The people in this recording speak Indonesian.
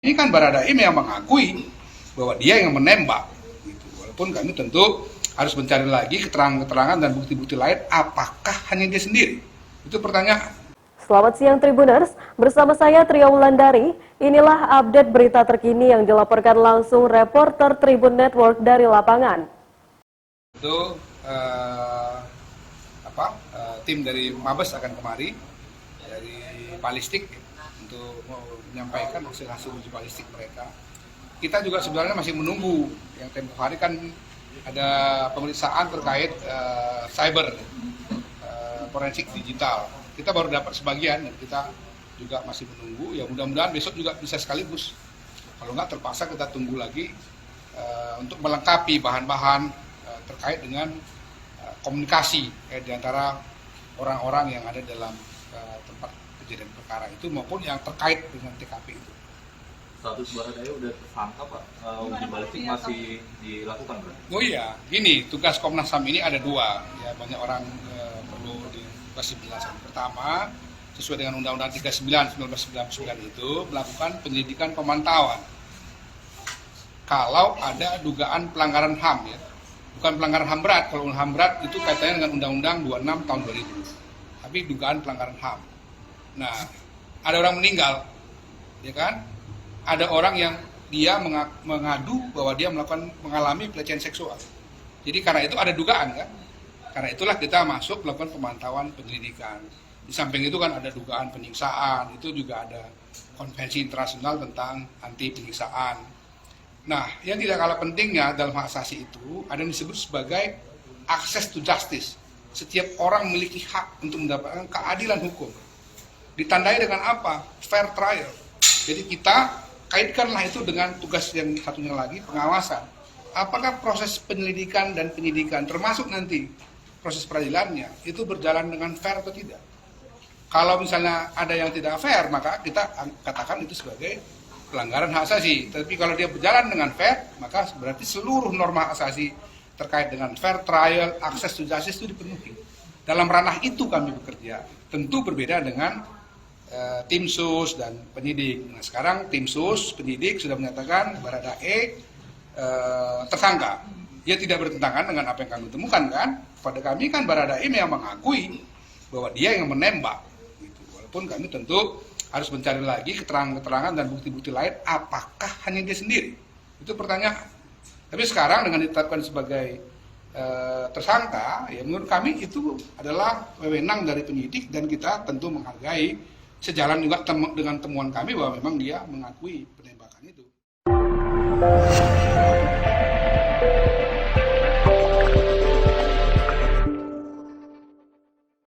Ini kan Baradae yang mengakui bahwa dia yang menembak. Gitu. Walaupun kami tentu harus mencari lagi keterangan-keterangan dan bukti-bukti lain, apakah hanya dia sendiri? Itu pertanyaan. Selamat siang Tribuners, bersama saya Tria Wulandari. Inilah update berita terkini yang dilaporkan langsung reporter Tribun Network dari lapangan. Itu tim dari Mabes akan kemari dari balistik untuk menyampaikan hasil uji balistik mereka. Kita juga sebenarnya masih menunggu, yang tempoh hari kan ada pemeriksaan terkait cyber forensik digital. Kita baru dapat sebagian dan kita juga masih menunggu. Ya mudah-mudahan besok juga bisa sekaligus. Kalau nggak terpaksa kita tunggu lagi untuk melengkapi bahan-bahan terkait dengan komunikasi di antara orang-orang yang ada dalam tempat kejadian perkara itu maupun yang terkait dengan TKP itu. Status Baradae udah tersangka Pak, uji balistik masih dilakukan berarti? Oh iya, gini, tugas Komnas HAM ini ada dua, ya banyak orang perlu dikasih penjelasan. Pertama, sesuai dengan Undang-Undang 39 1999 itu melakukan penyelidikan pemantauan. Kalau ada dugaan pelanggaran HAM ya, bukan pelanggaran HAM berat. Kalau HAM berat itu kaitannya dengan Undang-Undang 26 tahun 2000. Tapi dugaan pelanggaran HAM. Nah, ada orang meninggal, ya kan? Ada orang yang dia mengadu bahwa dia mengalami pelecehan seksual. Jadi karena itu ada dugaan kan? Karena itulah kita masuk melakukan pemantauan penyelidikan. Di samping itu kan ada dugaan penyiksaan, itu juga ada konvensi internasional tentang anti penyiksaan. Nah, yang tidak kalah pentingnya dalam hak asasi itu ada yang disebut sebagai access to justice. Setiap orang memiliki hak untuk mendapatkan keadilan hukum. Ditandai dengan apa? Fair trial. Jadi kita kaitkanlah itu dengan tugas yang satunya lagi, pengawasan. Apakah proses penyelidikan dan penyidikan, termasuk nanti proses peradilannya, itu berjalan dengan fair atau tidak? Kalau misalnya ada yang tidak fair, maka kita katakan itu sebagai pelanggaran hak asasi. Tapi kalau dia berjalan dengan fair, maka berarti seluruh norma hak asasi terkait dengan fair trial, access to justice itu dipenuhi. Dalam ranah itu kami bekerja. Tentu berbeda dengan tim sus dan penyidik. Nah sekarang tim sus, penyidik sudah menyatakan Baradae tersangka. Dia tidak bertentangan dengan apa yang kami temukan kan. Pada kami kan Baradae yang mengakui bahwa dia yang menembak. Gitu. Walaupun kami tentu harus mencari lagi keterangan-keterangan dan bukti-bukti lain, apakah hanya dia sendiri? Itu pertanyaan. Tapi sekarang dengan ditetapkan sebagai tersangka, ya menurut kami itu adalah wewenang dari penyidik dan kita tentu menghargai. Sejalan juga dengan temuan kami bahwa memang dia mengakui penembakan itu.